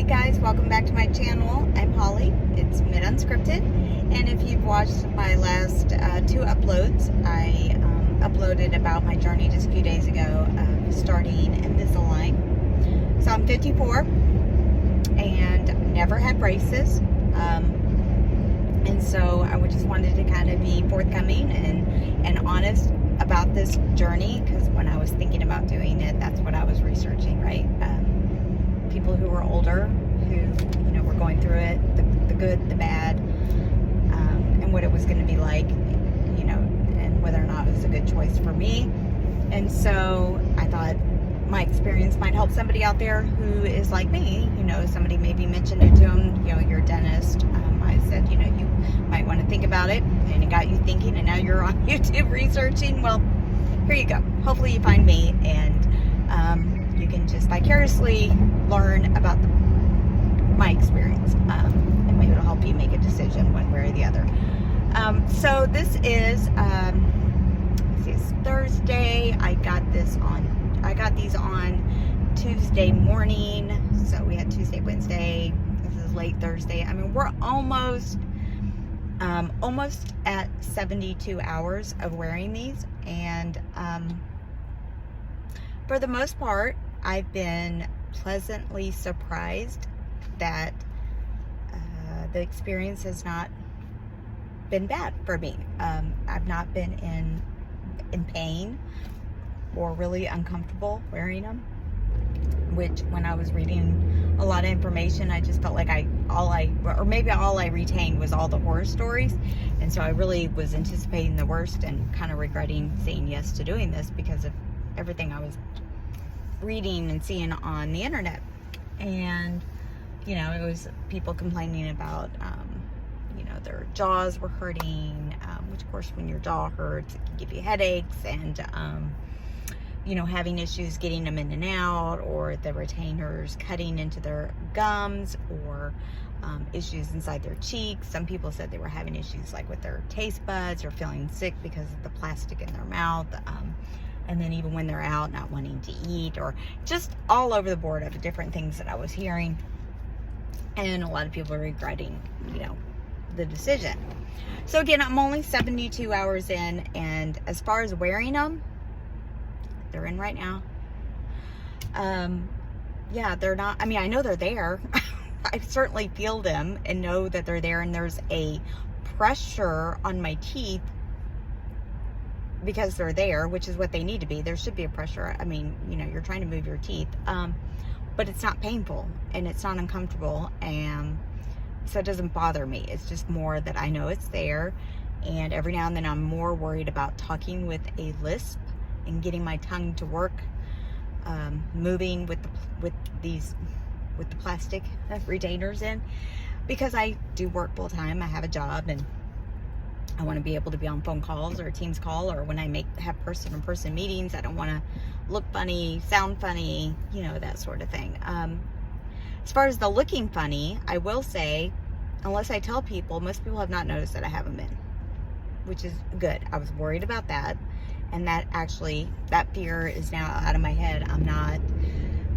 Hey guys, welcome back to my channel. I'm Holly. It's Midunscripted, and if you've watched my last two uploads, I uploaded about my journey just a few days ago of starting Invisalign. So I'm 54 and never had braces, and so I just wanted to kind of be forthcoming and honest about this journey, because when I was thinking about doing it, that's what I was researching, right? People who were older, who were going through it, the good, the bad, and what it was going to be like, and whether or not it was a good choice for me. And so I thought my experience might help somebody out there who is like me. Somebody maybe mentioned it to them, you're a dentist. I said, you might want to think about it, and it got you thinking, and now you're on YouTube researching. Well, here you go. Hopefully you find me, and you can just vicariously learn about my experience, and maybe it'll help you make a decision one way or the other. So this is it's Thursday. I got these on Tuesday morning. So we had Tuesday, Wednesday. This is late Thursday. I mean, we're almost at 72 hours of wearing these, and for the most part, I've been pleasantly surprised that the experience has not been bad for me. I've not been in pain or really uncomfortable wearing them, which when I was reading a lot of information, I just felt like all I retained was all the horror stories, and so I really was anticipating the worst and kind of regretting saying yes to doing this because of everything I was reading and seeing on the internet. And it was people complaining about their jaws were hurting, which of course when your jaw hurts it can give you headaches, and having issues getting them in and out, or the retainers cutting into their gums, or issues inside their cheeks. Some people said they were having issues like with their taste buds, or feeling sick because of the plastic in their mouth, and then even when they're out, not wanting to eat, or just all over the board of different things that I was hearing. And a lot of people are regretting, the decision. So again, I'm only 72 hours in, and as far as wearing them, they're in right now. Yeah, they're not, I know they're there. I certainly feel them and know that they're there, and there's a pressure on my teeth because they're there, which is what they need to be. There should be a pressure. You're trying to move your teeth, but it's not painful and it's not uncomfortable, and so it doesn't bother me. It's just more that I know it's there, and every now and then I'm more worried about talking with a lisp and getting my tongue to work, moving with the plastic retainers in, because I do work full time. I have a job, and I want to be able to be on phone calls or a Teams call, or when I have person-to-person meetings, I don't want to look funny, sound funny, that sort of thing. As far as the looking funny, I will say, unless I tell people, most people have not noticed that I have them in, which is good. I was worried about that, and that fear is now out of my head. I'm not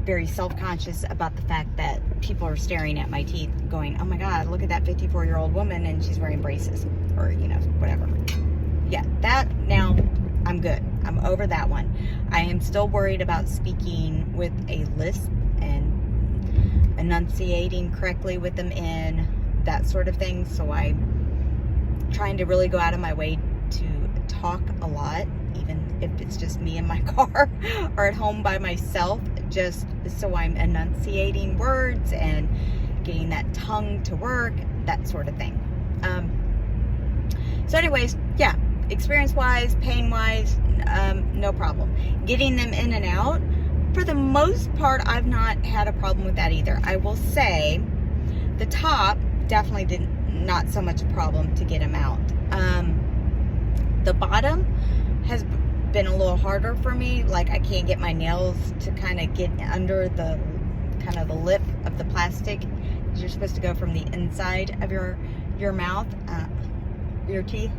very self-conscious about the fact that people are staring at my teeth going, oh my God, look at that 54-year-old woman and she's wearing braces, or whatever. Yeah, that now I'm good. I'm over that one. I am still worried about speaking with a lisp and enunciating correctly with them in, that sort of thing. So I'm trying to really go out of my way to talk a lot, even if it's just me in my car or at home by myself, just so I'm enunciating words and getting that tongue to work, that sort of thing. So anyways, yeah, experience-wise, pain-wise, no problem. Getting them in and out, for the most part, I've not had a problem with that either. I will say the top definitely not so much a problem to get them out. The bottom has been a little harder for me. Like, I can't get my nails to kind of get under the lip of the plastic. You're supposed to go from the inside of your mouth, your teeth,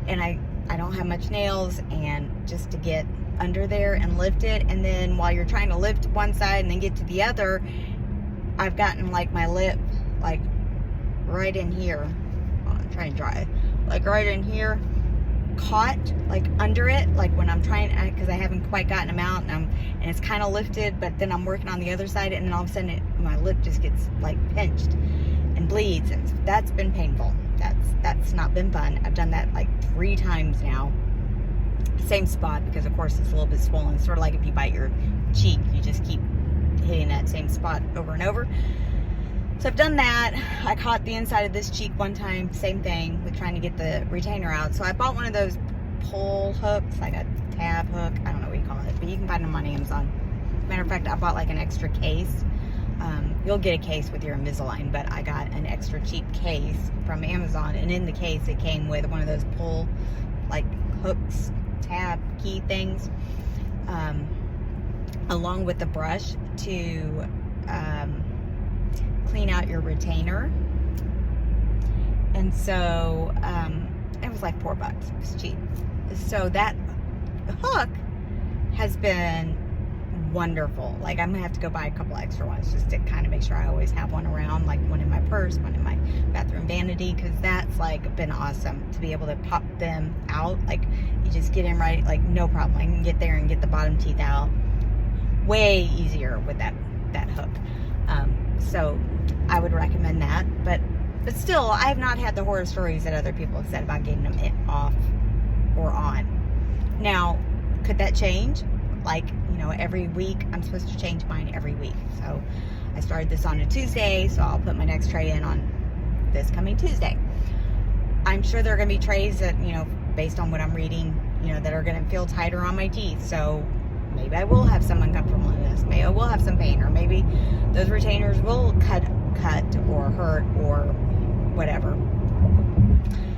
and I don't have much nails, and just to get under there and lift it, and then while you're trying to lift one side and then get to the other, I've gotten like my lip, like right in here. Oh, I'm trying to dry it. Like right in here, caught like under it, like when I'm trying, because I haven't quite gotten them out, and it's kind of lifted, but then I'm working on the other side, and then all of a sudden my lip just gets like pinched and bleeds, and that's been painful. That's not been fun. I've done that like 3 times now. Same spot, because of course it's a little bit swollen. Sort of like if you bite your cheek, you just keep hitting that same spot over and over. So I've done that. I caught the inside of this cheek one time, same thing, with trying to get the retainer out. So I bought one of those pull hooks, like a tab hook. I don't know what you call it, but you can find them on Amazon. Matter of fact, I bought like an extra case. You'll get a case with your Invisalign, but I got an extra cheap case from Amazon, and in the case it came with one of those pull, like hooks, tab key things, along with the brush to clean out your retainer. And so it was like $4. It was cheap. So that hook has been wonderful. Like, I'm gonna have to go buy a couple extra ones just to kind of make sure I always have one around, like one in my purse, one in my bathroom vanity, because that's like been awesome to be able to pop them out. Like, you just get in right, like no problem. I can get there and get the bottom teeth out way easier with that hook. So I would recommend that, but still, I have not had the horror stories that other people have said about getting them off or on. Now, could that change? Like, you know, every week, I'm supposed to change mine every week. So I started this on a Tuesday, so I'll put my next tray in on this coming Tuesday. I'm sure there are going to be trays that, you know, based on what I'm reading, you know, that are going to feel tighter on my teeth. So maybe I will have some uncomfortableness. Maybe I will have some pain, or maybe those retainers will cut or hurt or whatever.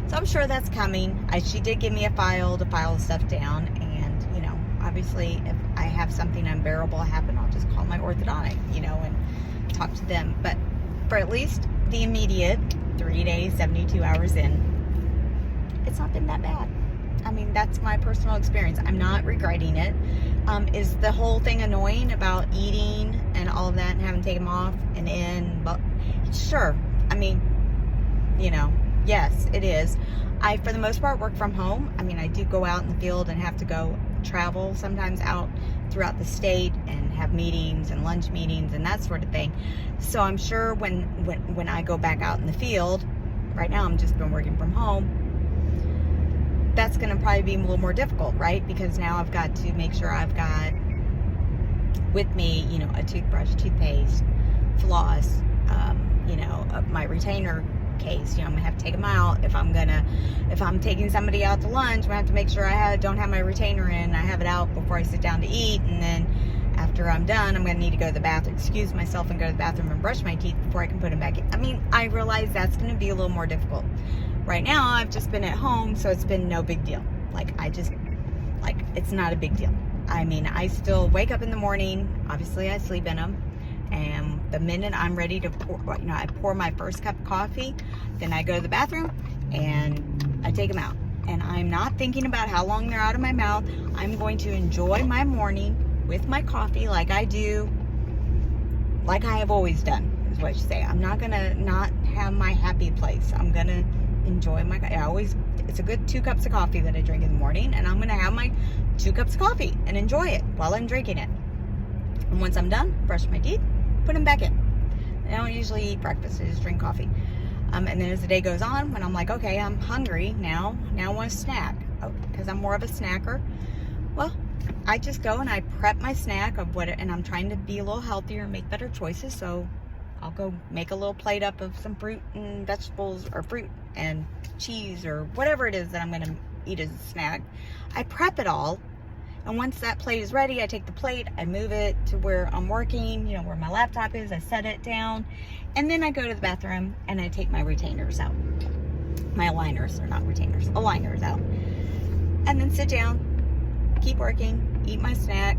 So I'm sure that's coming. She did give me a file to file the stuff down, and, you know, obviously if I have something unbearable happen, I'll just call my orthodontic, you know, and talk to them. But for at least the immediate 3 days, 72 hours in, it's not been that bad. I mean, that's my personal experience. I'm not regretting it. Is the whole thing annoying about eating and all of that and having to take them off and in? But sure. I mean, you know, yes, it is. I, for the most part, work from home. I mean, I do go out in the field and have to go travel sometimes out throughout the state and have meetings and lunch meetings and that sort of thing. So I'm sure when I go back out in the field, right now I'm just been working from home, that's going to probably be a little more difficult, right? Because now I've got to make sure I've got with me, you know, a toothbrush, toothpaste, floss, you know, my retainer case. You know, I'm gonna have to take them out. If I'm taking somebody out to lunch, I'm gonna have to make sure don't have my retainer in. I have it out before I sit down to eat, and then after I'm done, I'm gonna need to go to the bathroom, excuse myself, and go to the bathroom and brush my teeth before I can put them back in. I mean, I realize that's gonna be a little more difficult. Right now, I've just been at home, so it's been no big deal. It's not a big deal. I mean, I still wake up in the morning. Obviously, I sleep in them. And the minute I'm ready to pour, you know, I pour my first cup of coffee, then I go to the bathroom and I take them out. And I'm not thinking about how long they're out of my mouth. I'm going to enjoy my morning with my coffee like I do, like I have always done, is what you say. I'm not gonna not have my happy place. I'm gonna enjoy it's a good 2 cups of coffee that I drink in the morning, and I'm gonna have my 2 cups of coffee and enjoy it while I'm drinking it. And once I'm done, brush my teeth, put them back in. I don't usually eat breakfast, I just drink coffee. And then as the day goes on, when I'm like, okay, I'm hungry now I want a snack, because I'm more of a snacker, well, I just go and I prep my snack and I'm trying to be a little healthier and make better choices, so I'll go make a little plate up of some fruit and vegetables, or fruit and cheese, or whatever it is that I'm going to eat as a snack. I prep it all, and once that plate is ready, I take the plate, I move it to where I'm working, you know, where my laptop is, I set it down, and then I go to the bathroom and I take my retainers out. My aligners, they're not retainers, aligners out. And then sit down, keep working, eat my snack.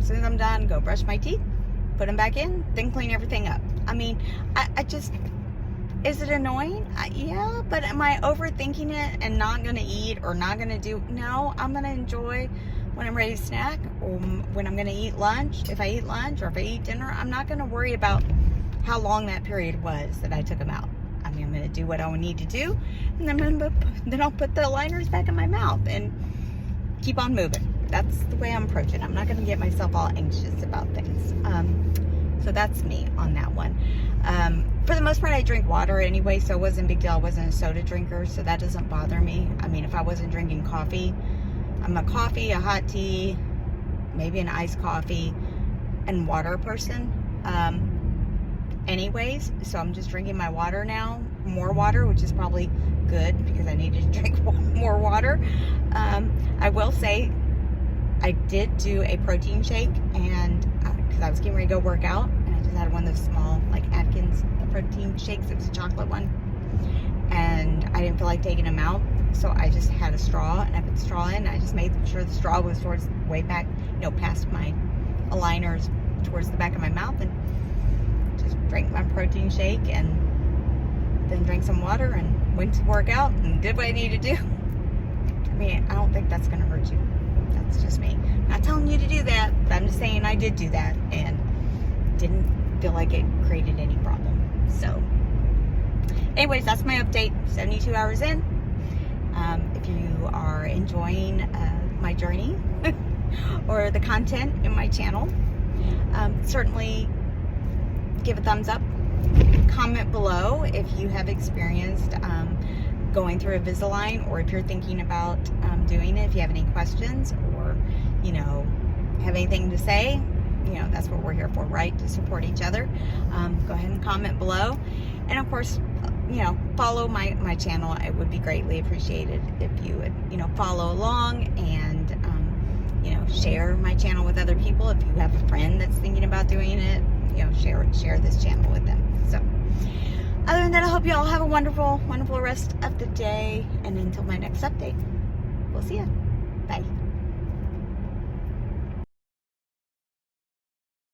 As soon as I'm done, go brush my teeth, put them back in, then clean everything up. I mean, I just, is it annoying? Yeah, but am I overthinking it and not going to eat or not going to do? No, I'm going to enjoy when I'm ready to snack, or when I'm going to eat lunch. If I eat lunch or if I eat dinner, I'm not going to worry about how long that period was that I took them out. I mean, I'm going to do what I need to do, and then I'll put the aligners back in my mouth and keep on moving. That's the way I'm approaching. I'm not going to get myself all anxious about things. So that's me on that one. For the most part, I drink water anyway, so it wasn't a big deal. I wasn't a soda drinker, so that doesn't bother me. I mean, if I wasn't drinking coffee, I'm a coffee, a hot tea, maybe an iced coffee, and water person. Anyways, so I'm just drinking my water now, more water, which is probably good because I needed to drink more water. I will say I did do a protein shake, and because I was getting ready to go work out, and I just had one of those small, like Atkins protein shakes. It was a chocolate one, and I didn't feel like taking them out, so I just had a straw, and I put the straw in, and I just made sure the straw was towards way back, past my aligners, towards the back of my mouth, and just drank my protein shake, and then drank some water, and went to work out, and did what I needed to do. I mean, I don't think that's going to hurt you. That's just me. I'm not telling you to do that, but I'm just saying I did do that, and didn't feel like it created any problem. So, anyways, that's my update. 72 hours in. If you are enjoying my journey or the content in my channel, certainly give a thumbs up. Comment below if you have experienced going through Invisalign, or if you're thinking about doing it. If you have any questions, or have anything to say, that's what we're here for, right? To support each other. Go ahead and comment below, and of course, follow my channel. It would be greatly appreciated if you would follow along, and share my channel with other people. If you have a friend that's thinking about doing it, share this channel with them. So, other than that, I hope you all have a wonderful rest of the day, and until my next update, we'll see you. Bye.